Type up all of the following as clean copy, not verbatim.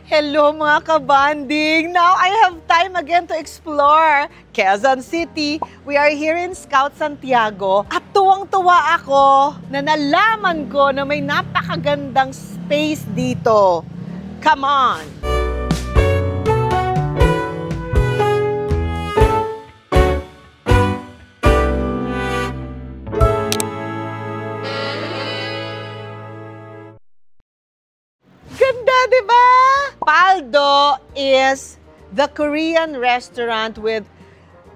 Hello mga kabanding! Now I have time again to explore Quezon City. We are here in Scout Santiago at tuwang-tuwa ako na nalaman ko na may napakagandang space dito. Come on! Ganda, di ba? Paldo is the Korean restaurant with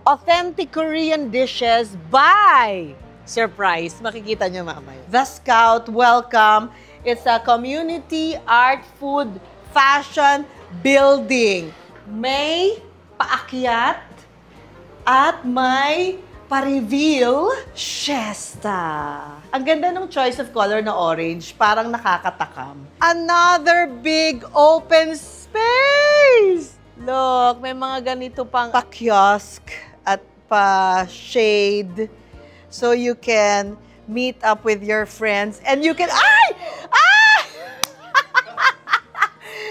authentic Korean dishes by surprise. Makikita nyo mamaya. The Scout, welcome. It's a community art, food, fashion building. May paakyat at may pa-reveal siesta. Ang ganda ng choice of color na orange, parang nakakatakam. Another big open space! Look, may mga ganito pang pa-kiosk at pa-shade. So you can meet up with your friends and you can... Ay! Ah!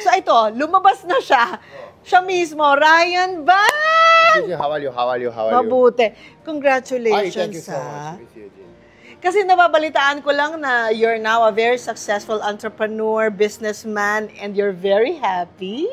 So ito, lumabas na siya. Siya mismo, Ryan Van! How are you? How are you? How are you? Mabuti. Congratulations, Ay, thank you so much. Kasi nababalitaan ko lang na you're now a very successful entrepreneur, businessman, and you're very happy.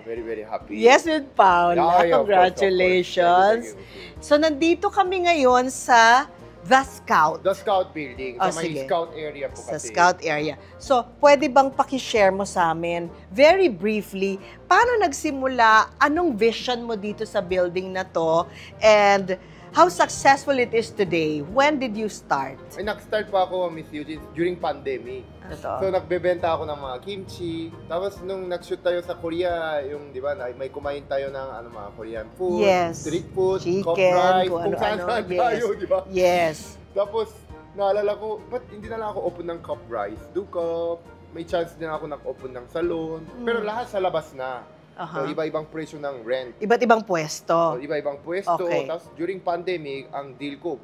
Very, very happy. Yes, with Paula. Yeah, Congratulations. Of course. Thank you. So, nandito kami ngayon sa The Scout. The Scout building. Oh, Sa may sige. Scout area po Sa kasi. Scout area. So, pwede bang pakishare mo sa amin, very briefly, paano nagsimula, anong vision mo dito sa building na to, and how successful it is today? When did you start? Ay, nag-start pa ako, Miss Eugene, during pandemic. Ito. So, nagbebenta ako ng mga kimchi. Tapos, nung nag-shoot tayo sa Korea, yung, di ba, may kumain tayo ng mga Korean food, Yes. street food, Chicken, cup rice, kung kung ano-ano. saan Yes. tayo, di ba? Yes. Tapos, naalala ko, ba't hindi na lang ako open ng cup rice? Do cup, may chance din ako nag-open ng salon. Pero lahat sa labas na. So, iba-ibang presyo ng rent. Iba't ibang pwesto. So, iba-ibang pwesto. Okay. Tapos, during pandemic, ang deal ko,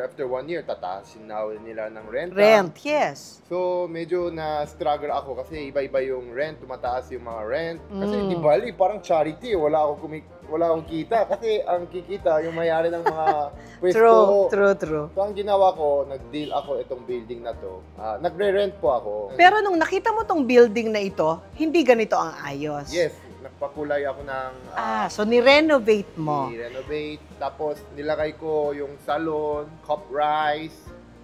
after 1 year, tataasin na nila ng rent. Rent, yes. So, medyo na-struggle ako kasi iba-iba yung rent, tumataas yung mga rent. Kasi di bali, parang charity, wala akong kita. Kasi ang kikita, yung mayari ng mga pwesto. True. So, ang ginawa ko, nag-deal ako itong building na to. Nagre-rent po ako. Pero nung nakita mo tong building na ito, hindi ganito ang ayos. Yes, nagpakulay ako ng... So ni-renovate mo. I-renovate. Tapos, nilagay ko yung salon, cup rice,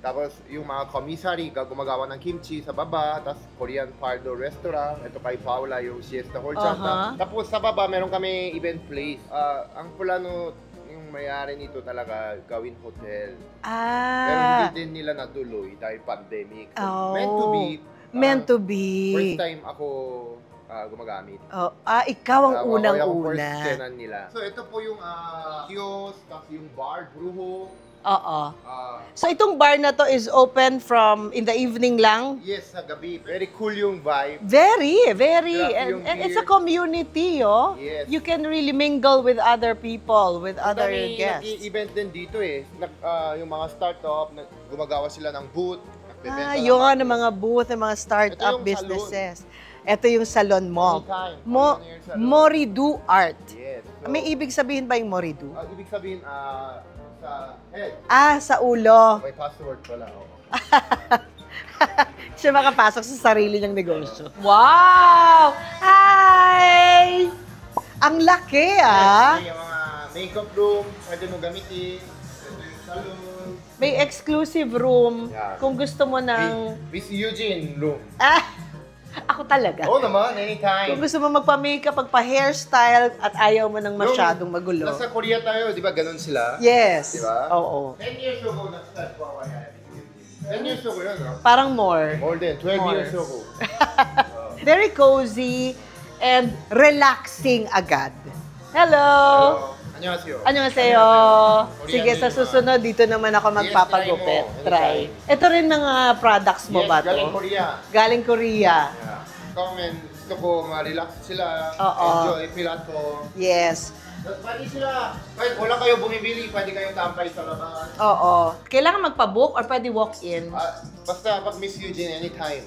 tapos yung mga commissary, gumagawa ng kimchi sa baba, tapos Korean Paldo restaurant, ito kay Paula, yung siesta hall chata. Tapos sa baba, meron kami event place. Ang plano, yung may-ari nito talaga, gawin hotel. Pero hindi din nila natuloy dahil pandemic. So, meant to be. First time ako gumagamit. Ikaw ang First unang-una. tenant nila. So, ito po yung kiosk, tapos yung bar, brujo. Oo. So itong bar na to is open from in the evening lang? Yes, sa gabi. Very cool yung vibe. Very. Grabe And it's a community, oh. Yes. You can really mingle with other people, with other guests. Nag-i-event din dito eh. Yung mga startup, gumagawa sila ng booth. Yung ng mga booth, ng mga startup businesses. Ito yung salon mo. Moridu Art. Yes. So, May ibig sabihin ba yung Moridu? ibig sabihin, sa head. Sa ulo. May password pala. Oh. Siya makapasok sa sarili niyang negosyo. Wow! Hi! Ang laki, Yes, may mga makeup room, pwede mo gamitin. Ito yung salon. May exclusive room Yeah. kung gusto mo ng... Miss Eugene room. Ako talaga. Oo naman, anytime. Kung gusto mo magpa-makeup, magpa-hairstyle, at ayaw mo ng masyadong magulo. Nasa Korea tayo, di ba ganun sila? Yes. Di ba? Oo. 10 years ago, nag-start po ako yan. 10 years ago yun, no? Parang more. More than 12 years ago. Very cozy and relaxing agad. Hello! Annyeonghaseyo. Annyeonghaseyo. Sige, sa susunod, dito naman ako magpapagupit. Yes, Try. Ito rin mga products mo ba to? Galing Korea. Galing Korea. Yeah. Comment, gusto ko ma-relax sila, Oo. enjoy, pilato. Yes. Pwede sila, kahit wala kayo bumibili, pwede kayong tampay sa labas. Oo. Kailangan magpa-book or pwede walk-in? Basta pag Miss Eugene, anytime.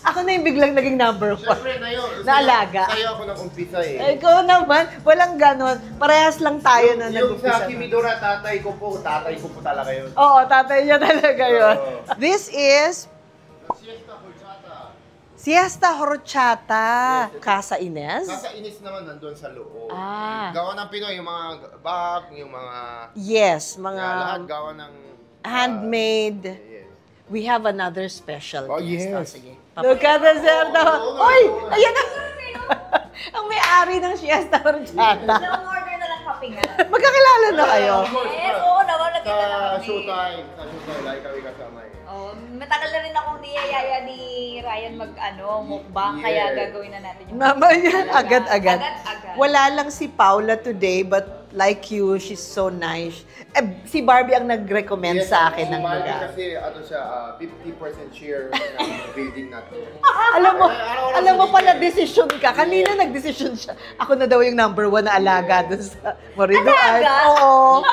Ako na yung biglang naging number 1. Siyempre, Na alaga. Sa'yo ako nag-umpisa eh. Ay, ikaw naman, walang ganon. Parehas lang tayo na Yung nag-umpisa. sa Kimidora, tatay ko po talaga yun. Oo, tatay niya talaga yun. This is Siesta Horchata. Siesta Horchata. Yes, Casa Ines? Nasa inis naman nandun sa loob. Ah. Gawa ng Pinoy, yung mga bag, yung mga... Yes, mga lahat gawa ng... handmade. Yes. We have another special Oh, guest. yes. Oh, sige. Look at the Siesta. Oy! Ayan na! Ang may-ari ng Siesta Horchata. Na-order na lang kami nga. Magkakilala na kayo. Of course, Yes, oo naman, Sa nakita na kami. showtime, like kami kasama eh. Oh, matagal na rin akong niyayaya ni Ryan mukbang, Yeah. kaya gagawin na natin yung Mamaya, talaga. agad-agad. Agad-agad. Wala lang si Paula today, but like you, she's so nice. Si Barbie ang nag-recommend sa akin ng Barbie lugar. kasi ano siya, 50% share ng building natin. Alam mo pala, decision ka. Kanina nag-decision siya. Ako na daw yung number 1 na alaga dun sa Moridoan. Alaga? Oo.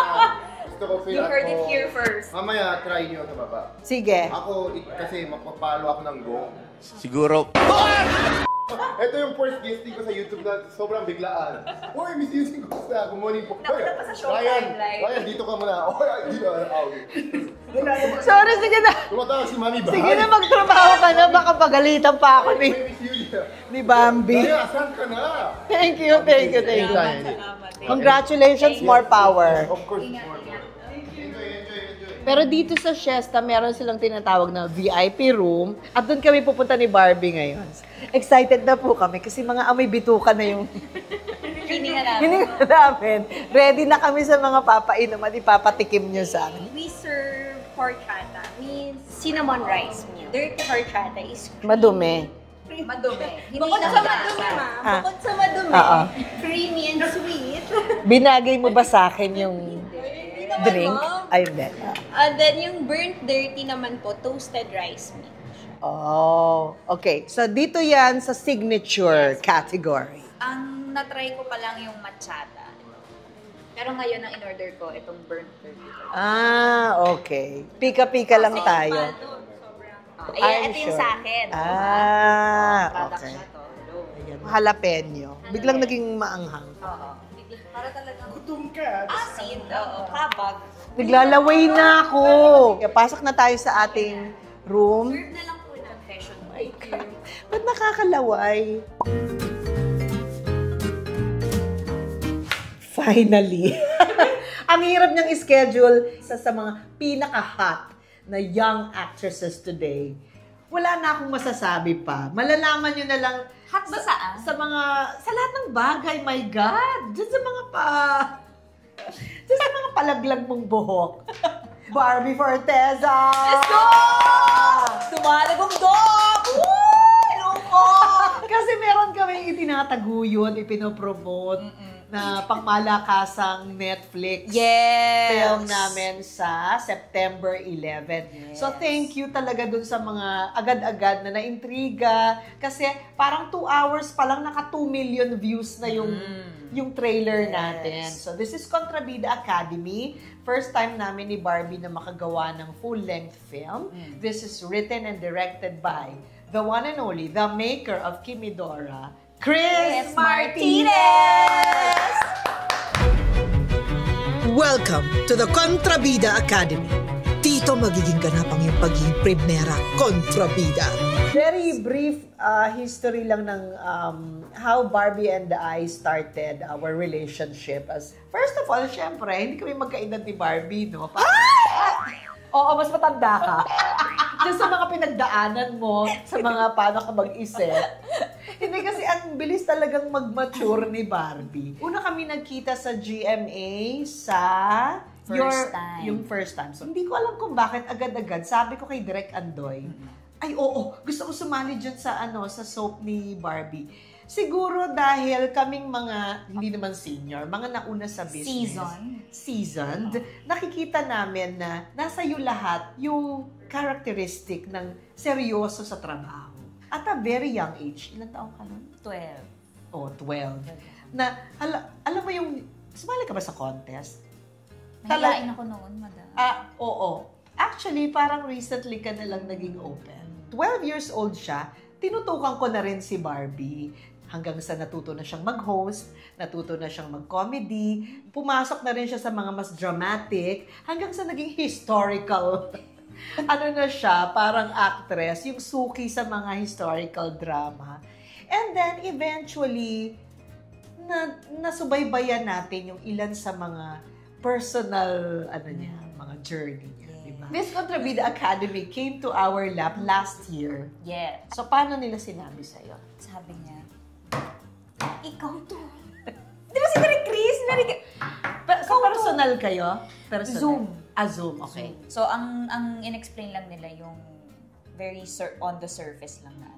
Gusto ko feel You heard it ako- here first. Mamaya, try nyo sa baba. Sige. Ako, kasi magpapalo ako ng go. Siguro. Ito yung first guesting ko sa YouTube na sobrang biglaan. Uy, Miss Yusing Costa, good morning po. Napunta pa sa Showtime Live. Ryan, dito ka muna. Dito. Sorry, sige na. Tumatawag si Mami Bahay. Sige na, magtrabaho ka na. Baka pagalitan pa ako Hey, Miss Yulia. ni Bambi. Ryan, asan ka na? Thank you, thank you, thank you. Salamat. Congratulations, more power. Of course, Ingat, more ingat. Enjoy. Pero dito sa Siesta, meron silang tinatawag na VIP room. At doon kami pupunta ni Barbie ngayon. Excited na po kami kasi mga amoy bituka na yung Hininga namin. hininga namin. Ready na kami sa mga papainom at ipapatikim nyo sa akin. We serve horchata, means cinnamon rice meal. Dirty horchata is Madumi. madumi. Hindi Bukod na sa madumi, malasa. ma'am. Ah. Bukod sa madumi. Oo. Creamy and sweet. Binagay mo ba sa akin yung Hindi naman, drink? ma'am. Ay, hindi. And then yung burnt dirty naman po, toasted rice meal. Oh, okay. So dito yan sa signature category. Ang natry ko pa lang yung matchata. Pero ngayon ang in-order ko, itong burnt turkey. Ah, okay. Pika-pika lang tayo. Ayan, I'm ito yung sure. sa akin. Ah, Product okay. na to. Ayan, jalapeno. Biglang naging maanghang. Oo. Para talagang Gutom ka. asin. Oo, kabag. Naglalaway na ako. Kaya pasok na tayo sa ating room. Serve na lang po ng confession. Ba't nakakalaway? Finally. Ang hirap niyang schedule sa mga pinaka-hot na young actresses today. Wala na akong masasabi pa. Malalaman niyo na lang Hot ba saan? sa lahat ng bagay, my God! Diyan sa mga diyan sa mga palaglag mong buhok. Barbie Forteza! Let's go! Tumalagong-dog! Hello po! Kasi meron kaming itinataguyod, ipinopromote na pangmalakasang Netflix Yes! film namin sa September 11. So thank you talaga dun sa mga agad-agad na naintriga kasi parang 2 hours pa lang naka 2 million views na yung trailer natin. So this is Contrabida Academy. First time namin ni Barbie na makagawa ng full-length film. This is written and directed by the one and only, the maker of Kimidora, Chris Martinez! Welcome to the Contrabida Academy. Dito magiging ganapang yung pagiging primera kontrabida. Very brief history lang ng how Barbie and I started our relationship. First of all, syempre, hindi kami magkaedad ni Barbie, no? Oo, mas matanda ka. Diyan sa mga pinagdaanan mo, sa mga paano ka mag-isip. Hindi kasi ang bilis talagang mag-mature ni Barbie. Una kami nagkita sa GMA sa First time. Yung first time. So, hindi ko alam kung bakit agad-agad. Sabi ko kay Direk Andoy, ay oo, gusto ko sumali dyan sa soap ni Barbie. Siguro dahil kaming mga, hindi naman senior, mga nauna sa business. Seasoned. Nakikita namin na nasa iyo lahat yung characteristic ng seryoso sa trabaho. At a very young age, ilang taong ka nun? 12. Oh, 12. Na, alam mo yung, sumali ka ba sa contest? Nahilain ako noon, madam. Oo. Actually, parang recently ka na lang naging open. 12 years old siya, tinutukan ko na rin si Barbie. Hanggang sa natuto na siyang mag-host, natuto na siyang mag-comedy, pumasok na rin siya sa mga mas dramatic, hanggang sa naging historical. Ano na siya, parang actress, yung suki sa mga historical drama. And then, eventually, nasubaybayan natin yung ilan sa mga personal, mga journey niya. Diba? Miss Contrabida Academy came to our lab last year. Yes. So, paano nila sinabi sa'yo? Sabi niya, ikaw to. Di ba si Direk Chris? So, personal kayo? Personal? Zoom. Zoom, okay. So, ang in-explain lang nila yung very on the surface lang na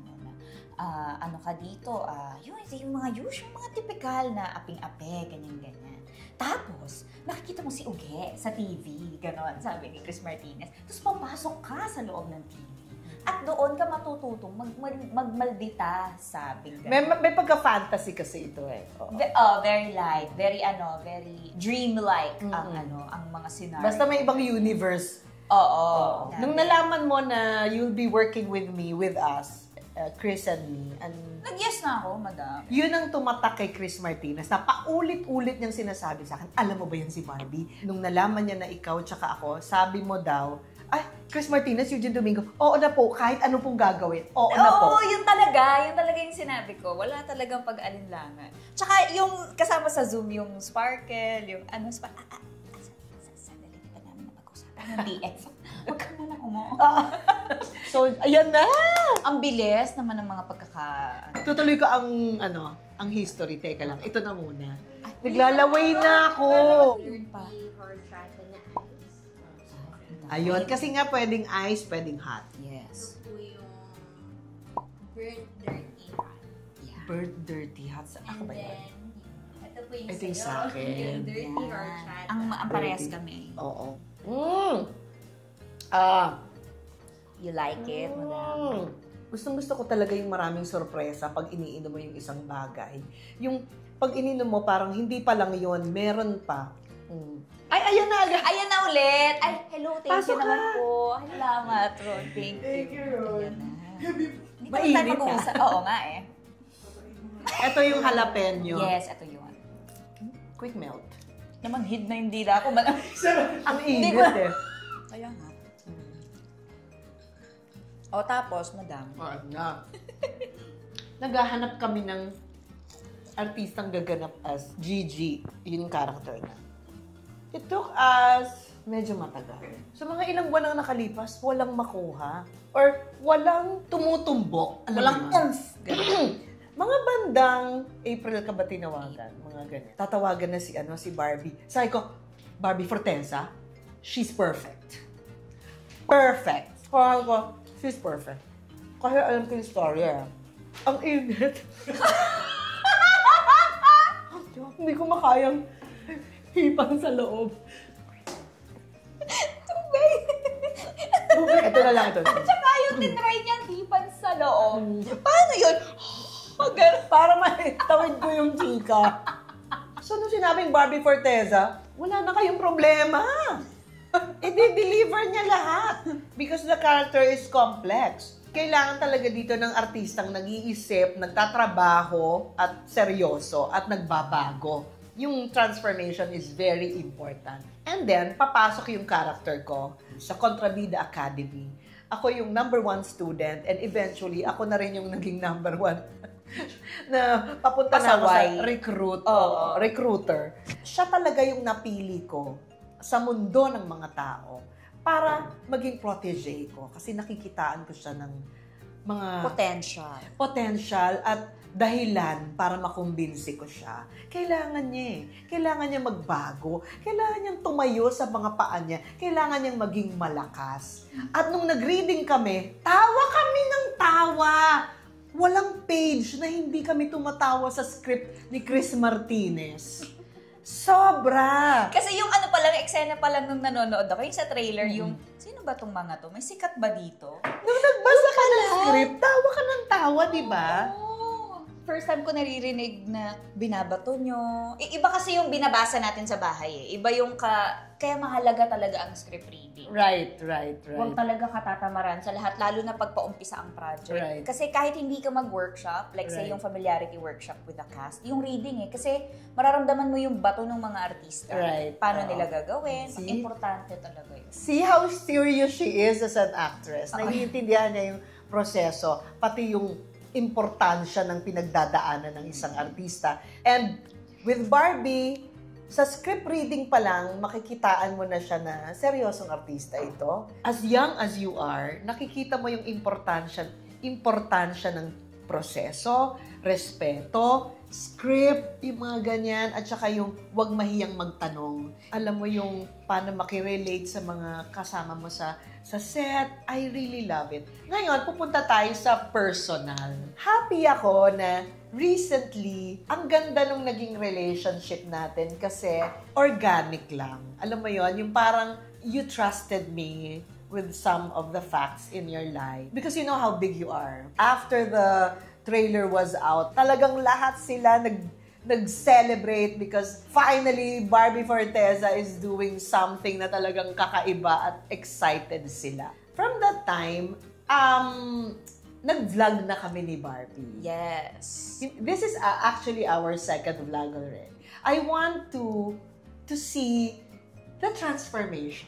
ano ka dito, yung mga usual, mga typical na aping-ape, ganyan-ganyan. Tapos, makikita mo si Uge sa TV, gano'n, sabi ni Chris Martinez. Tapos, papasok ka sa loob ng TV. At doon ka matututong magmaldita, sabi ka. May pagka-fantasy kasi ito eh. Very light, very dreamlike ang mga scenario. Basta may ibang universe. Oo. Nung nalaman mo na you'll be working with me, with us, Chris and me, Nag-yes na ako, madam. Yun ang tumatak kay Chris Martinez na paulit-ulit niyang sinasabi sa akin, alam mo ba yan si Barbie? Nung nalaman niya na ikaw tsaka ako, sabi mo daw, ay, Chris Martinez, Eugene Domingo, oo na po, kahit ano pong gagawin, oo na po. Oo, yun talaga yung sinabi ko. Wala talagang pag-alinlangan. Tsaka yung kasama sa Zoom, yung Sparkle, yung sandali pa namin napag-usapan yung DX. Huwag ka muna So, ayan na! Ang bilis naman ng mga Tutuloy ko ang history. Teka lang, ito na muna. Naglalaway na ako! Ayun, kasi nga pwedeng ice, pwedeng hot. Yes. Ito po yung burnt dirty hot. Yeah. Burnt dirty hot. Ako ba yan? Ito po yung Ito yung sa'yo. sa akin. Yung dirty horchata. Ang parehas kami. Oo. You like it, madam? Gustong-gusto ko talaga yung maraming sorpresa pag iniinom mo yung isang bagay. Yung pag ininom mo, parang hindi pa lang yun, meron pa. Ay, ayan na agad! Ayan na ulit! Ay, hello, thank Pasok you naman ka. po. Salamat, Ron. Thank you. Thank you, Ron. Ayan na. Hindi pa Mainit tayo mag-uusap. Oo nga eh. Ito yung jalapeno. Yes, ito yun. Quick melt. Namanhid na yung dila ko. Ang Hindi init ko- eh. Kaya nga. O tapos, madam. Naghahanap kami ng artistang gaganap as Gigi. Yun yung character niya. It took us medyo matagal. So mga ilang buwan ang nakalipas, walang makuha. Or walang tumutumbok. Walang oomph. Mga bandang April ka ba tinawagan? Mga ganyan. Tatawagan na si Barbie. Sabi ko, Barbie Fortenza, she's perfect. Perfect. Kaya ko, she's perfect. Kasi alam ko yung story eh. Ang init. Hindi ko makayang hipang sa loob. Tubig! Ito na lang ito. Tsaka yung tinry niyang hipan sa loob. Paano yun? Para maitawid ko yung chika. So, nung sinabing Barbie Forteza, wala na kayong problema. I-deliver niya lahat. Because the character is complex. Kailangan talaga dito ng artistang nag-iisip, nagtatrabaho, at seryoso, at nagbabago. Yung transformation is very important. And then, papasok yung character ko sa Contrabida Academy. Ako yung #1 student, and eventually, ako na rin yung naging #1 na papunta na ako sa recruiter. Siya talaga yung napili ko sa mundo ng mga tao para maging protege ko. Kasi nakikitaan ko siya ng mga potential at dahilan para makumbinsi ko siya. Kailangan niya Kailangan niya magbago. Kailangan niyang tumayo sa mga paa niya. Kailangan niyang maging malakas. At nung nag-reading kami, tawa kami ng tawa. Walang page na hindi kami tumatawa sa script ni Chris Martinez. Sobra! Kasi yung eksena pa lang nung nanonood ako, yung sa trailer, yung, sino ba tong mga to? May sikat ba dito? Nung nagbasa ka ng script, tawa ka ng tawa, di ba? Oo. first time ko naririnig na binabato nyo. Iba kasi yung binabasa natin sa bahay eh. Iba yung kaya mahalaga talaga ang script reading. Right. Huwag talaga katatamaran sa lahat, lalo na pagpaumpisa ang project. Right. Kasi kahit hindi ka mag-workshop, like say yung familiarity workshop with the cast, yung reading eh, kasi mararamdaman mo yung bato ng mga artista. Right. Paano nila gagawin. See? Importante talaga yun. See how serious she is as an actress. Naiintindihan niya yung proseso, pati yung importansya ng pinagdadaanan ng isang artista. And with Barbie, sa script reading pa lang, makikitaan mo na siya na seryosong artista ito. As young as you are, nakikita mo yung importansya ng proseso, respeto, script, yung mga ganyan, at saka yung wag mahiyang magtanong. Alam mo yung paano makirelate sa mga kasama mo sa set. I really love it. Ngayon, pupunta tayo sa personal. Happy ako na recently, ang ganda nung naging relationship natin kasi organic lang. Alam mo yon, yung parang you trusted me with some of the facts in your life. Because you know how big you are. After the trailer was out, talagang lahat sila nag-celebrate because finally, Barbie Forteza is doing something na talagang kakaiba at excited sila. From that time, nag-vlog na kami ni Barbie. Yes. This is actually our second vlog already. I want to see the transformation.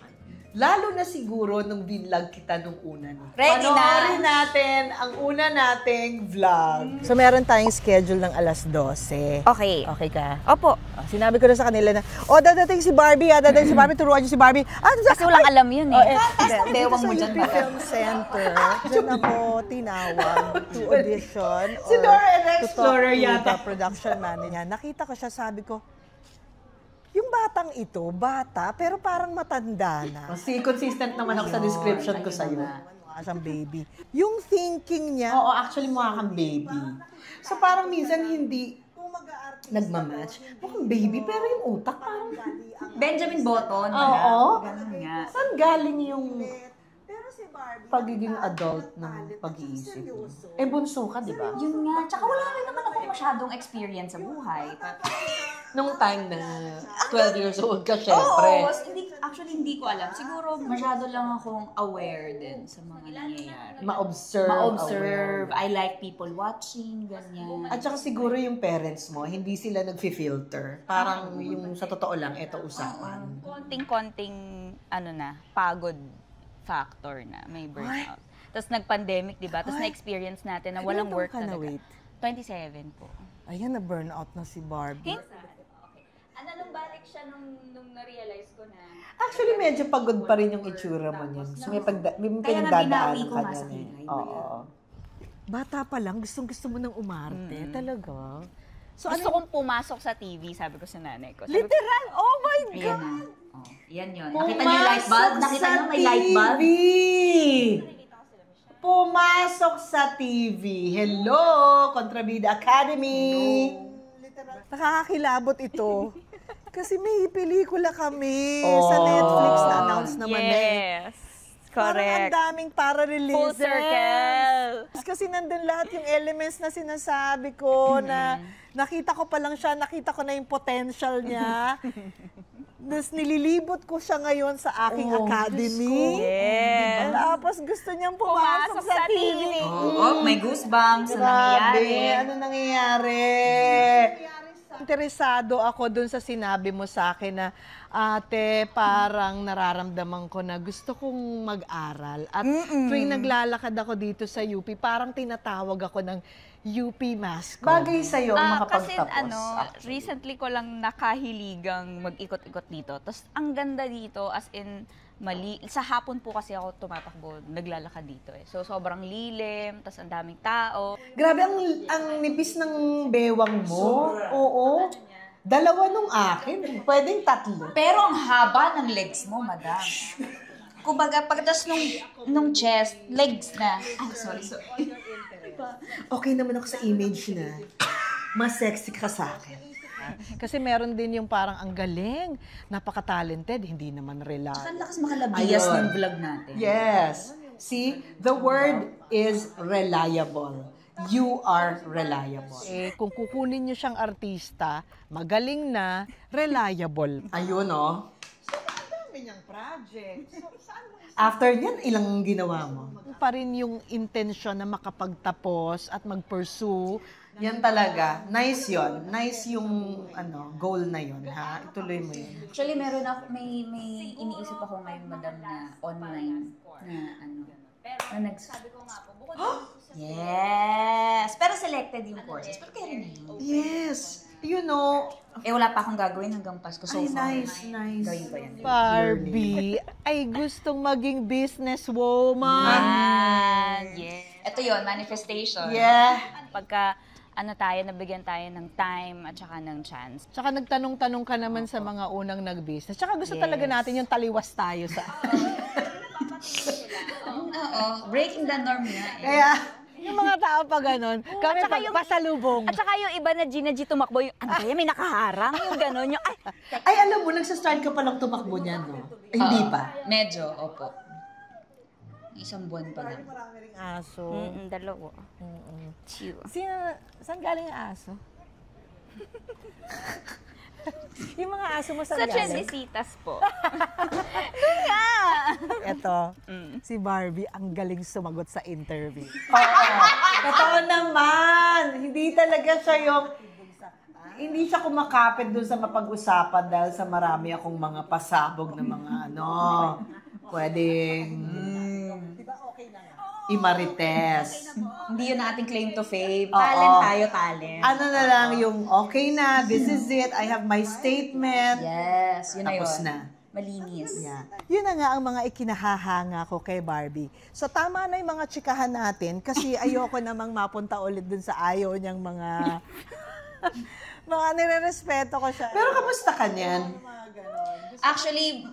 Lalo na siguro nung binlog kita nung una. Ready na! Panoorin natin ang una nating vlog. So, meron tayong schedule ng alas 12. Okay. Okay ka? Opo. Sinabi ko na sa kanila na, dadating si Barbie, turuan niyo si Barbie. Kasi walang alam yun eh. Bewang mo dyan. Sa UP Film Center, dyan ako tinawag to audition Si Dora and to Explorer talk to yata. the production manager. Nakita ko siya, sabi ko, yung batang ito, bata, pero parang matanda na. Kasi consistent naman ako sa description ko sa'yo. Mukha siyang baby. Yung thinking niya, Oo, actually mukha kang baby. So parang minsan hindi nagmamatch. Mukhang baby, pero yung utak parang... Benjamin Button. Oo. Ganun nga. Saan galing yung pero si Barbie, pagiging adult ng pag-iisip mo? Bunso ka, di ba? Yun nga. Tsaka wala rin naman ako masyadong experience sa buhay. Nung time na 12 years old ka, syempre. Oo, hindi ko alam. Siguro masyado lang akong aware din sa mga nangyayari. Ma-observe. I like people watching, ganyan. At saka siguro yung parents mo, hindi sila nag-filter. Parang yung sa totoo lang, eto usapan. Konting-konting, pagod factor na, may burnout. Tapos nag-pandemic, di ba? Tapos na-experience natin na walang work ka na, talaga. wait? 27 po. Ayan, na-burnout na si Barbie. Nung balik siya nung na-realize ko na... Actually, medyo pagod pa rin yung itsura mo niyan. So, may pinagdadaan binawi ko ka nga sa niyan. kilay. Oo. Bata pa lang, gustong-gusto mo ng umarte. Talaga. So, gusto kong pumasok sa TV, sabi ko sa nanay ko. Sabi ko, Literal! Oh my Ayan God! na. Oh, yan yun. Nakita niyo yung light bulb? Nakita niyo may light bulb? Pumasok sa TV. Hello, Kontrabida Academy. Nakakakilabot ito. Kasi may pelikula kami sa Netflix na announce naman yes. Parang ang Correct. daming para-releases. Full circle. Kasi nandun lahat yung elements na sinasabi ko na nakita ko pa lang siya, nakita ko na yung potential niya. Tapos nililibot ko siya ngayon sa aking academy. Yes. Tapos gusto niyang pumasok sa TV. Oo, may goosebumps na Grabe, nangyayari. ano nangyayari? Interesado ako dun sa sinabi mo sa akin na, ate, parang nararamdaman ko na gusto kong mag-aral. At tuwing naglalakad ako dito sa UP, parang tinatawag ako ng UP mascot. Bagay sa'yo Kasi makapagtapos. recently ko lang nakahiligang mag-ikot-ikot dito. Tapos ang ganda dito, as in, sa hapon po kasi ako tumatakbo, naglalakad dito eh. So sobrang lilim, tapos ang daming tao. Grabe, ang nipis ng bewang mo. Oo. Dalawa nung akin. Pwedeng tatlo. Pero ang haba ng legs mo, madam. Kumbaga, pagdating nung chest, legs na. Sorry. Okay naman ako sa image na mas sexy ka sa akin. Kasi meron din yung parang ang galing, napaka-talented, hindi naman relax. Ang lakas makalabiyas Ayun. ng vlog natin. Yes. See, the word is reliable. you are reliable. Kung kukunin niyo siyang artista, magaling na, reliable. Ayun, oh. Dami niyang project. After yan, ilang ginawa mo? Pa rin yung intensyon na makapagtapos at mag-pursue. Yan talaga. Nice yon. Nice yung goal na yon, ha? Ituloy mo yun. Actually, may iniisip ako ngayon, madam, na online na sabi ko nga po, bukod yes! Pero selected yung courses. Pero kaya rin yun. Yes! You know, Wala pa akong gagawin hanggang Pasko. So ay, far, nice. gawin ko yan. Barbie, ay gustong maging businesswoman. Yes. Ito yon, manifestation. Yeah. Pagka nabigyan tayo ng time at saka ng chance. Tsaka nagtanong-tanong ka naman sa mga unang nag-business. Tsaka gusto talaga natin yung taliwas tayo sa... Oo, breaking the norm nga eh. Kaya, yung mga tao pa ganon, kami At saka yung- pasalubong. At saka yung iba na Gina G tumakbo, yung ano kaya may nakaharang, yung gano'n, yung ay, alam mo, nagsastart ka palang tumakbo niyan, no? Hindi pa. Medyo, opo. Isang buwan pa lang. Aso. dalawa. Chill. Saan galing ang aso? Yung mga aso mo saan Such as galing? visitas po. Eto, si Barbie ang galing sumagot sa interview. Totoo naman. Hindi talaga siya yung... Hindi siya kumakapit dun sa mapag-usapan dahil sa marami akong mga pasabog na mga pwedeng imarites. Hindi yun ang ating claim to fame. Oo. Talent tayo, talent. Ano na lang yung okay na, this is it, I have my statement. Yes, yun na yun. Tapos na. Malinis. Yeah. Yun na nga ang mga ikinahahanga ko kay Barbie. So tama na yung mga tsikahan natin kasi ayoko namang mapunta ulit dun sa ayaw niyang mga nire-respeto ko siya. Pero kamusta ka niyan? Actually,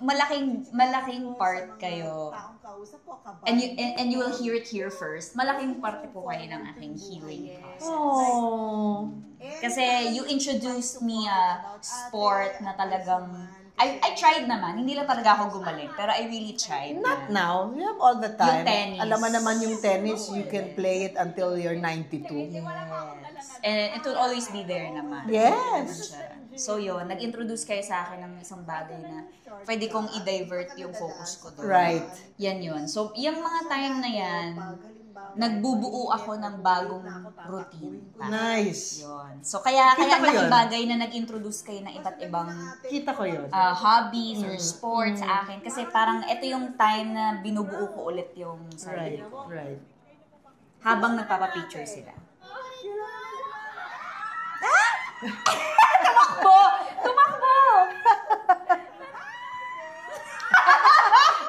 malaking part kayo. And you will hear it here first. Malaking parte po kayo ng aking healing process. Oh. Kasi you introduced me a sport na talagang I tried naman. Hindi lang talaga ako gumaling. Pero I really tried. Not now. You have all the time. Yung tennis. Alam mo naman yung tennis, you can play it until you're 92. Yes. And it will always be there naman. Yes. So yun, nag-introduce kayo sa akin ng isang bagay na pwede kong i-divert yung focus ko doon. Right. Yan yun. So, yung mga time na yan, nagbubuo ako ng bagong routine. Nice. Yun. So, kaya Kita ko yun. bagay na nag-introduce kayo ng iba't ibang Kita ko yun. hobbies or sports sa akin. Kasi parang ito yung time na binubuo ko ulit yung sarili ko. Right. Habang nagpapapicture sila. Tumakbo!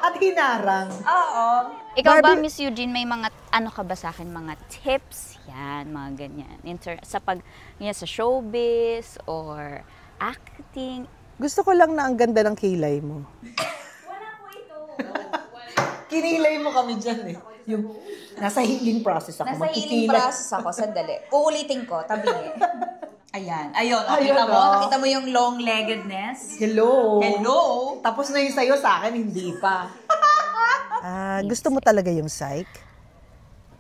At hinarang. Oo. Ikaw ba, Miss Eugene, may mga, ka ba sa akin, mga tips? Yan, mga ganyan. Sa showbiz or acting. Gusto ko lang na ang ganda ng kilay mo. Wala po ito. Kinilay mo kami dyan eh. Yung nasa healing process ako. Nasa healing process ako. Sandali. Uulitin ko. Tabi eh. Ayan. Ayun. Nakita mo? Nakita mo yung long-leggedness? Hello. Hello? Tapos na yung sa'yo, sa akin hindi pa. Gusto mo talaga yung psych?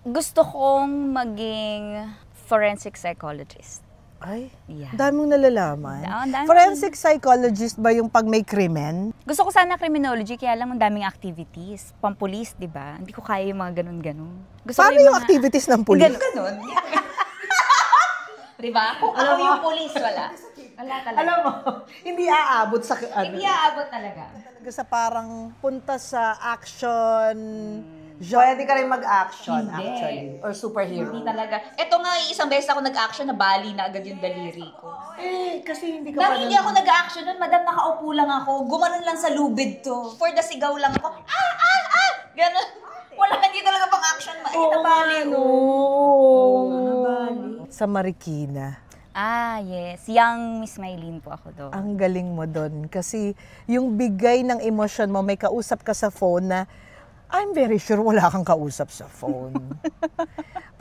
Gusto kong maging forensic psychologist. Ay, Yeah. dami mong nalalaman. Oo, dami. Forensic psychologist ba yung pag may krimen? Gusto ko sana criminology, kaya lang ang daming activities. Pampulis, di ba? Hindi ko kaya yung mga ganun-ganun. Gusto Paano ko yung activities ng pulis? Ganun. Diba? Kung ako yung police, wala. Wala talaga. Alam mo, hindi aabot sa Hindi aabot talaga. Talaga sa parang punta sa action. Pwede ka rin mag-action, Hindi. actually. Or superhero. Hindi talaga. Ito nga, isang beses ako nag-action, nabali na agad yung daliri ko. Kasi hindi ka pa Dahil hindi ako nag-action nun, madam, nakaupo lang ako. Gumanon lang sa lubid to. For the sigaw lang ako. Ganon. Wala, hindi talaga pang action. Nabali. Oo. Sa Marikina. Yes. Young Miss Maylene po ako doon. Ang galing mo doon. Kasi yung bigay ng emosyon mo, may kausap ka sa phone na, I'm very sure wala kang kausap sa phone.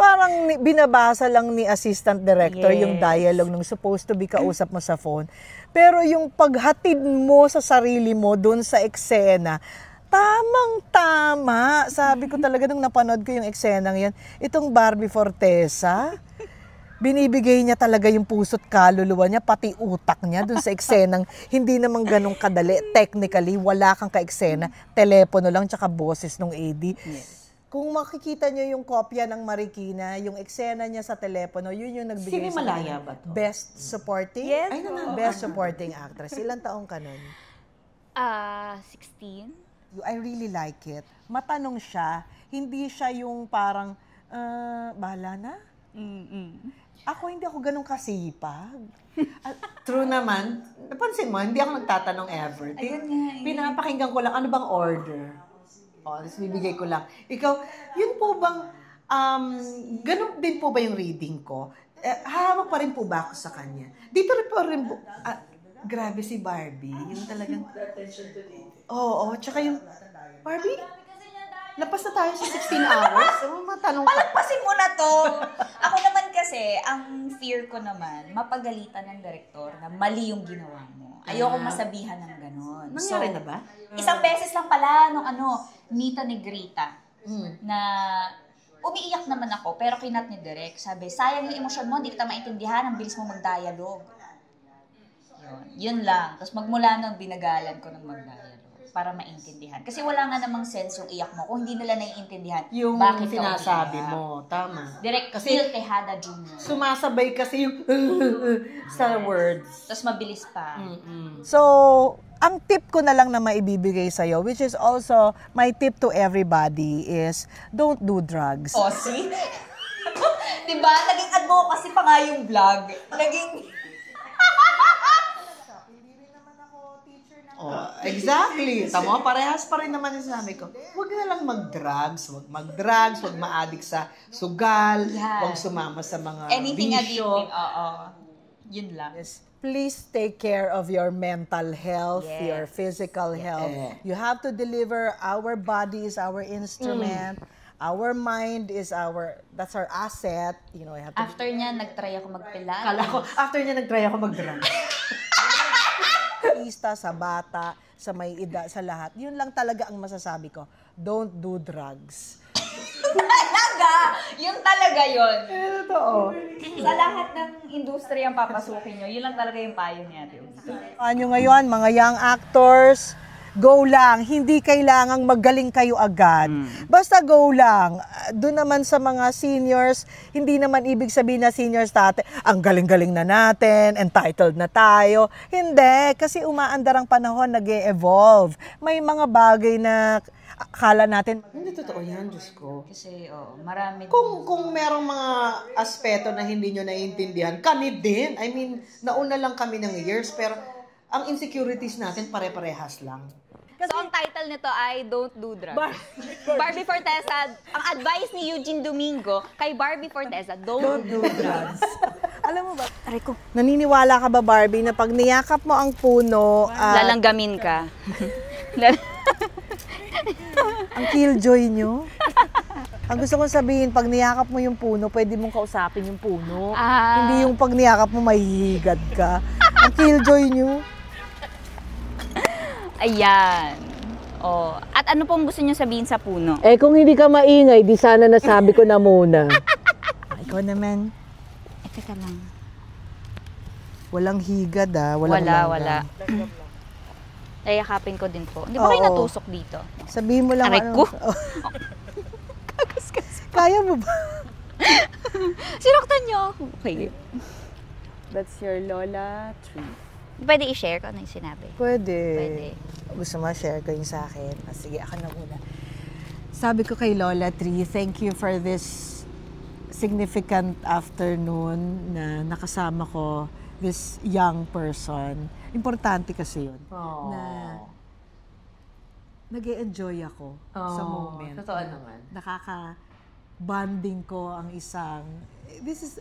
Parang binabasa lang ni assistant director yung dialogue nung supposed to be kausap mo sa phone. Pero yung paghatid mo sa sarili mo doon sa eksena, Tamang-tama. Sabi ko talaga nung napanood ko yung eksenang yan, itong Barbie Forteza, binibigay niya talaga yung puso't kaluluwa niya, pati utak niya dun sa eksenang hindi naman ganun kadali. Technically, wala kang ka-eksena. Telepono lang, tsaka boses ng AD. Kung makikita niyo yung kopya ng Marikina, yung eksena niya sa telepono, yun yung nagbigay sa Sinimalaya ba to? Best Supporting? Yes. Ay, Best Supporting Actress. Ilang taong ka nun? 16. I really like it. Matanong siya, hindi siya yung parang, bahala na? Ako, hindi ako ganun kasipag. True naman. Napansin mo, hindi ako nagtatanong ever. Pinapakinggan ko lang, ano bang order? O, tapos bibigay ko lang. Ikaw, yun po bang, ganun din po ba yung reading ko? Hawak pa rin po ba ako sa kanya? Dito rin po rin po, grabe si Barbie. Yung talagang, oo, tsaka yung, Barbie, lapas na tayo sa 16 hours. Matanong ka. Palagpasin mo na to! Ako naman kasi, ang fear ko naman, mapagalitan ng direktor na mali yung ginawa mo. Ayoko masabihan ng ganon. Nangyari na ba? Isang beses lang pala nung Nita Negrita, na umiiyak naman ako, pero kinat ni Direk. Sabi, sayang yung emosyon mo, hindi kita maintindihan, ang bilis mo mag-dialogue. Yun lang. Tapos magmula nung binagalan ko ng mag-dialogue para maintindihan. Kasi wala nga namang sense yung iyak mo kung hindi nila naiintindihan. Yung bakit sinasabi mo, tama. Direct Kasi Phil Tejada Jr. Sumasabay kasi yung sa words. Tapos mabilis pa. So, ang tip ko na lang na maibibigay sa'yo, which is also my tip to everybody, is don't do drugs. O, see? Diba? Naging advocacy pa nga yung vlog. Naging... Oh, exactly. Tama, parehas pa rin naman yung sinabi ko. Huwag na lang mag-drugs. Huwag ma-addict sa sugal. Huwag sumama sa mga anything bisyo. addictive. Oo. Yun lang. Yes. Please take care of your mental health, your physical health. You have to deliver. Our body is our instrument. Our mind is that's our asset. You know, I have to After niya, nag-try ako mag-pilates. Kala ko, after niya nag-try ako mag-drug. sa bata, sa may edad, sa lahat. Yun lang talaga ang masasabi ko. Don't do drugs. Talaga! Yun talaga yun. Totoo. Sa lahat ng industriyang papasukin nyo, yun lang talaga yung payo niya. Ano ngayon, mga young actors, go lang. Hindi kailangang magaling kayo agad. Basta go lang. Doon naman sa mga seniors, hindi naman ibig sabihin na seniors dati, ang galing-galing na natin, entitled na tayo. Hindi, kasi umaandar ang panahon, nag-e-evolve. May mga bagay na akala natin, Hindi totoo yan, Diyos ko. Kasi, marami. Kung merong mga aspeto na hindi nyo naiintindihan, kami din. I mean, nauna lang kami ng years, pero ang insecurities natin pare-parehas lang. So, ang title nito ay Don't Do Drugs. Barbie Forteza, ang advice ni Eugene Domingo kay Barbie Forteza, Don't Do Drugs. alam mo ba, naniniwala ka ba, Barbie, na pag niyakap mo ang puno, Lalanggamin ka. ang killjoy nyo? Ang gusto kong sabihin, pag niyakap mo yung puno, pwede mong kausapin yung puno. Hindi yung pag niyakap mo, mahihigad ka. Ang killjoy nyo. Ayan. Oh. At ano pong gusto niyo sabihin sa puno? Kung hindi ka maingay, di sana nasabi ko na muna. Ikaw naman, Teka lang. walang higad walang Wala. Nayakapin ko din po. Hindi ba kayo natusok dito? Sabihin mo lang Aray ko. Kaya mo ba? Sinaktan niyo ako. Okay. That's your Lola tree. Pwede i-share ko ano yung sinabi? Pwede. Gusto mo share ko yung sa akin? Sige, ako na muna. Sabi ko kay Lola Tree, thank you for this significant afternoon na nakasama ko this young person. Importante kasi yun. Na nag-e-enjoy ako sa moment. Totoo naman. Nakaka-bonding ko ang isang...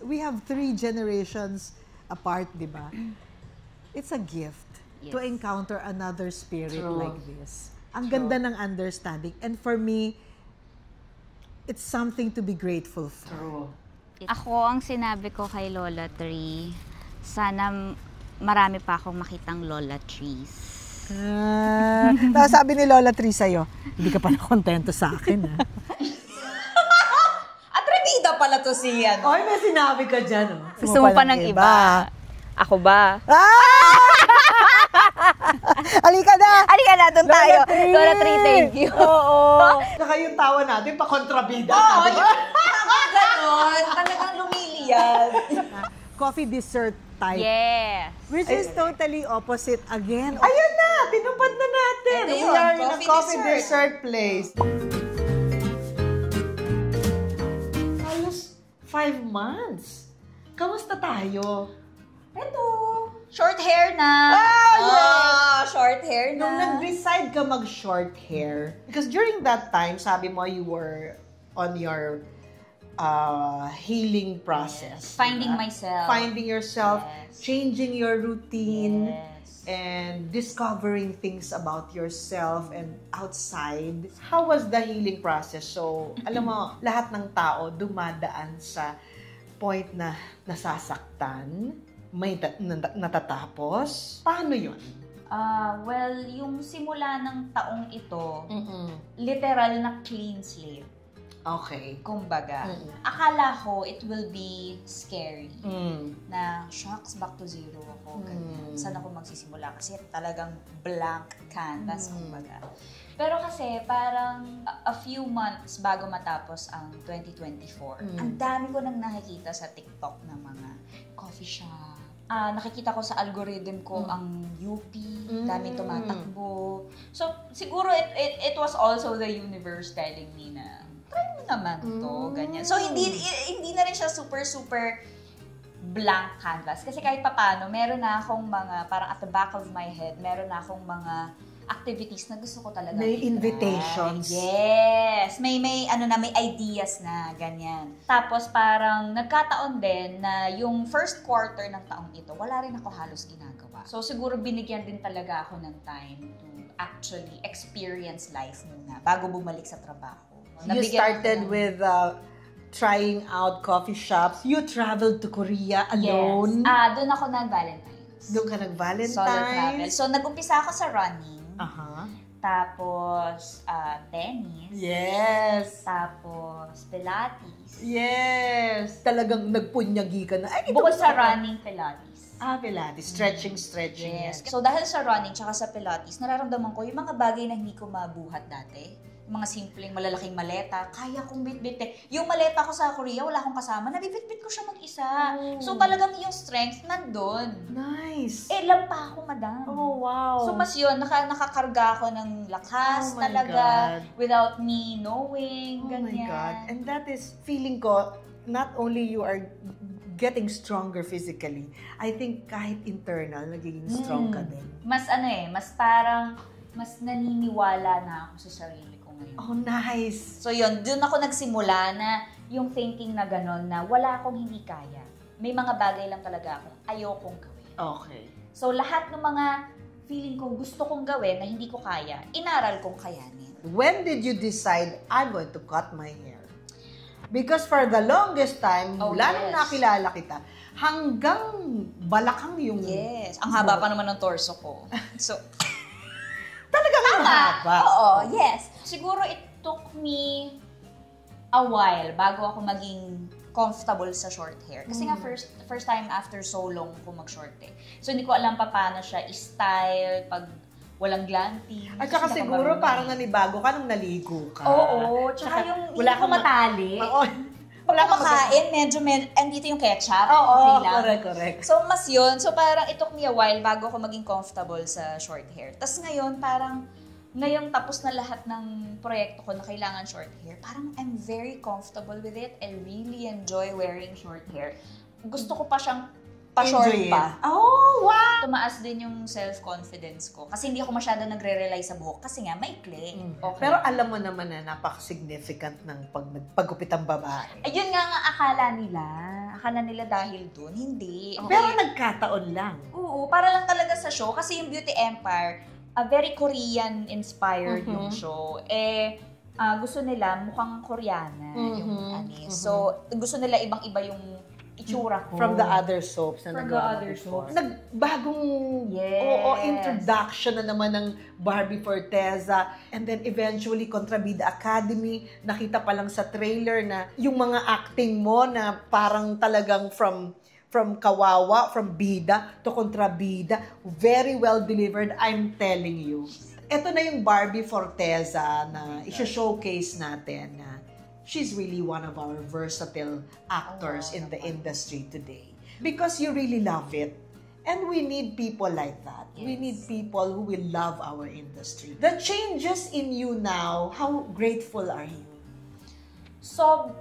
We have 3 generations apart, di ba? It's a gift to encounter another spirit like this. Ang ganda ng understanding. And for me, it's something to be grateful for. Ako, ang sinabi ko kay Lola Tree, sana marami pa akong makitang Lola Trees. Tapos sabi ni Lola Tri sa'yo, hindi ka pala kontento sa akin, ha? Atrevida pala to si ano. Ay, may sinabi ka dyan, oh. Gusto mo pa ng iba? Ako ba? Halika na! Halika na, doon tayo. Lola Tri, thank you. Oo. Saka yung tawa natin, pa-kontrabida. Oo, ganon. Talagang lumiliyad. Coffee dessert type. Yes. Which is totally opposite again. Ayan na! Tinupad na natin! Ito We yun, are in a coffee coffee dessert. dessert place. Halos 5 months. Kamusta tayo? Ito, short hair na. Short hair na. Nung nag-decide ka mag-short hair, because during that time, sabi mo you were on your healing process. Finding diba? myself. Finding yourself, Yes. changing your routine, Yes. and discovering things about yourself and outside. How was the healing process? So, alam mo, lahat ng tao dumadaan sa point na nasasaktan, may natatapos. Paano yun? Well, yung simula ng taong ito, literal na clean slate. Okay. Kumbaga, akala ko it will be scary. Na, shocks, back to zero ako. Ganyan. Saan ako magsisimula? Kasi talagang blank canvas, kumbaga. Pero kasi, parang a few months bago matapos ang 2024, ang dami ko nang nakikita sa TikTok na mga coffee shop. Nakikita ko sa algorithm ko ang UP, daming tumatakbo. So, siguro it was also the universe telling me na, try mo naman to, ganyan. So, hindi na rin siya super blank canvas. Kasi kahit papano, meron na akong mga, parang at the back of my head, meron na akong mga activities na gusto ko talaga. May invitations. Yes! May ideas na, ganyan. Tapos parang nagkataon din na yung first quarter ng taong ito, wala rin ako halos ginagawa. So siguro binigyan din talaga ako ng time to actually experience life muna bago bumalik sa trabaho. You started with trying out coffee shops. You traveled to Korea alone. Yes. Doon ako nag-Valentine's. Doon ka nag-Valentine's. Solo travel. So, nag-umpisa ako sa running. Aha. Tapos, tennis. Yes. Tapos, Pilates. Yes. Talagang nagpunyagi ka na. Ay, Bukod sa running, Pilates. Pilates. Stretching. Yes. So, dahil sa running tsaka sa Pilates, nararamdaman ko yung mga bagay na hindi ko mabuhat dati. Mga simpleng malalaking maleta, kaya kong bitbitin. Yung maleta ko sa Korea, wala akong kasama, nabibitbit ko siya mag-isa. So talagang yung strength nandun. Nice. Lang pa ako, madam. Oh, wow. So mas yun, nakakarga ako ng lakas talaga, without me knowing, ganyan. Oh my God. And that is, feeling ko, not only you are getting stronger physically, I think kahit internal, nagiging strong ka din. Mas mas naniniwala na ako sa sarili. Oh, nice. So yun, dun ako nagsimula na yung thinking na gano'n na wala akong hindi kaya. May mga bagay lang talaga akong ayokong gawin. Okay. So lahat ng mga feeling ko gusto kong gawin na hindi ko kaya, inaral kong kayanin. When did you decide, I'm going to cut my hair? Because for the longest time, mula nung nakilala kita, hanggang balakang yung... Yes. Ang haba pa naman ng torso ko. So... Talagang mahaba. Oo, yes. Siguro it took me a while bago ako maging comfortable sa short hair. Kasi nga first time after so long ko mag-short eh. So hindi ko alam pa paano siya i-style pag walang glanting. At saka siguro parang nanibago ka nung naligo ka. Oo, tsaka yung wala hindi ko matali. Wala Pag kumakain, medyo andito yung ketchup. Oo, okay lang. correct. So, mas yun. So, parang it took me a while bago ako maging comfortable sa short hair. Tapos ngayon, parang ngayong tapos na lahat ng proyekto ko na kailangan short hair, parang I'm very comfortable with it. I really enjoy wearing short hair. Gusto ko pa siyang pa-short pa. Oh, wow! Tumaas din yung self-confidence ko. Kasi hindi ako masyado nagre-rely sa buhok. Kasi nga, maikli. Okay. Pero alam mo naman na napaka-significant ng paggupit ang babae. Ayun nga akala nila. Akala nila dahil dun. Hindi. Okay. Pero nagkataon lang. Oo, para lang talaga sa show. Kasi yung Beauty Empire, very Korean-inspired yung show. Gusto nila mukhang Koreana yung anis. So, gusto nila ibang-iba yung itsura ko. From the other soaps na From nagawa the mo other before. soaps. Nagbagong introduction na naman ng Barbie Forteza. And then eventually, Kontrabida Academy. Nakita pa lang sa trailer na yung mga acting mo na parang talagang from kawawa, from bida to kontrabida. Very well delivered, I'm telling you. Ito na yung Barbie Forteza na i-showcase natin na she's really one of our versatile actors in the industry today. Because you really love it. And we need people like that. We need people who will love our industry. The changes in you now, how grateful are you?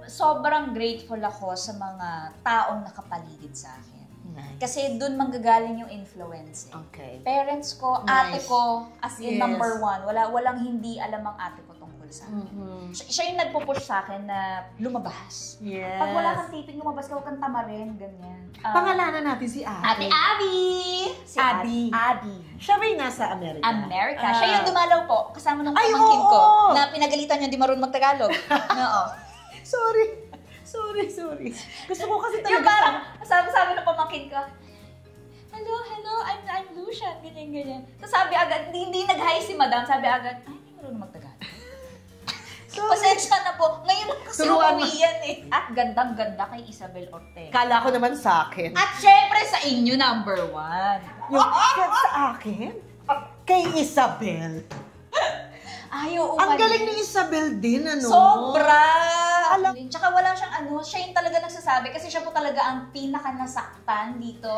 Sobrang grateful ako sa mga taong nakapaligid sa akin. Nice. Kasi doon manggagaling yung influence. Okay. Parents ko, Nice. ate ko, as in Yes. number one. Walang hindi alam ang ate ko tungkol sa akin. Siya yung nagpo-push sa akin na lumabas. Yes. Pag wala kang taping, lumabas ka, huwag kang tamarin, ganyan. Pangalanan natin si Ate Ate. Abby! Si Abby. Abby. Siya ba yung nasa Amerika? America. Siya yung dumalaw po, kasama ng Ay, pamangkin ko, oo! na pinagalitan niya di marunong magtagalog. Oo. Sorry. Gusto ko kasi talaga Yung parang, sabi ng pamangkin ko, hello, I'm Lucia, ganyan. Tapos sabi agad, hindi nag-hi si madam, sabi agad, ay, hindi marunong magtagalog. Pasensya na po, ngayon lang kasi Turuan mo. umuwi yan eh. At gandang-ganda kay Isabel Ortega. Kala ko naman sa akin. At syempre sa inyo, number one. Yung sa akin? Kay Isabel. Ayaw Ang umalis. galing ni Isabel din, ano? Sobra! Alam- Tsaka wala siyang siya yung talaga nagsasabi kasi siya po talaga ang pinaka nasaktan dito.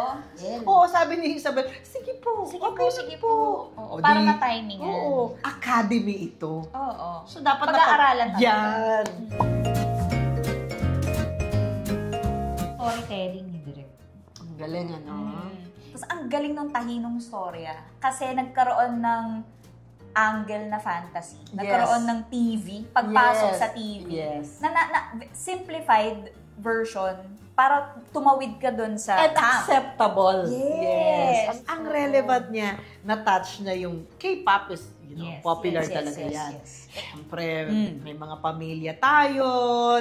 Oo, sabi ni Isabel, sige po. Sige okay po. Oo, Para di- ma-timingan. Oo. Academy ito. Oo. So, dapat Pag-aaralan natin. Yan. Storytelling ni Direk. Ang galing, ano? Tapos ang galing ng tahinong storya kasi nagkaroon ng angle na fantasy. Nagkaroon ng TV, pagpasok Yes. sa TV. Yes. Na simplified version para tumawid ka dun sa And camp. acceptable. Yes. Ang relevant niya, na-touch na yung K-pop is, Yes, popular yes, talaga yes, yan. yes. Siyempre, may mga pamilya tayo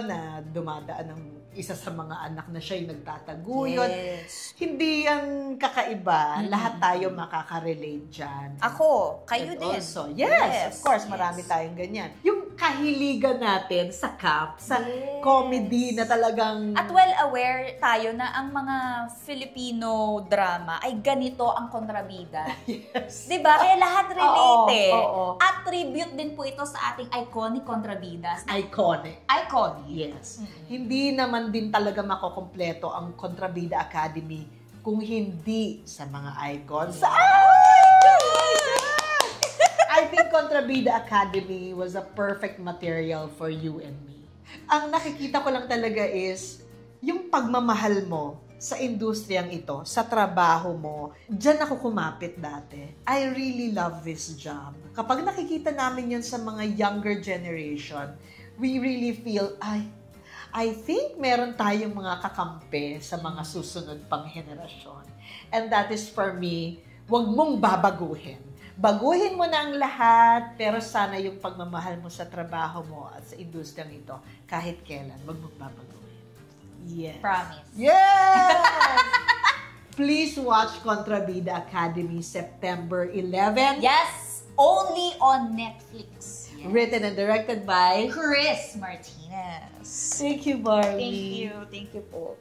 na dumadaan ng isa sa mga anak na siya yung nagtataguyod. Yes. Hindi yan kakaiba. Lahat tayo makaka-relate dyan. Ako, kayo And din. also, yes, of course, marami tayong ganyan. Yung kahiligan natin sa camp, sa comedy na talagang... At well aware tayo na ang mga Filipino drama ay ganito ang kontrabida. yes. Diba? Kaya lahat relate eh. oo. At tribute din po ito sa ating iconic kontrabidas. Iconic. Iconic. Yes. Hindi naman din talaga makokompleto ang Kontrabida Academy kung hindi sa mga icons. I think Kontrabida Academy was a perfect material for you and me. Ang nakikita ko lang talaga is yung pagmamahal mo sa industriyang ito, sa trabaho mo. Diyan ako kumapit dati. I really love this job. Kapag nakikita namin yan sa mga younger generation, we really feel, I think meron tayong mga kakampi sa mga susunod pang henerasyon. And that is for me, wag mong babaguhin. Baguhin mo na ang lahat, pero sana yung pagmamahal mo sa trabaho mo at sa industriyang ito, kahit kailan, wag mong babaguhin. Yes. Promise. Yes! Please watch Kontrabida Academy September 11. Yes! Only on Netflix. Written and directed by Chris Martinez. Thank you, Barbie. Thank you po.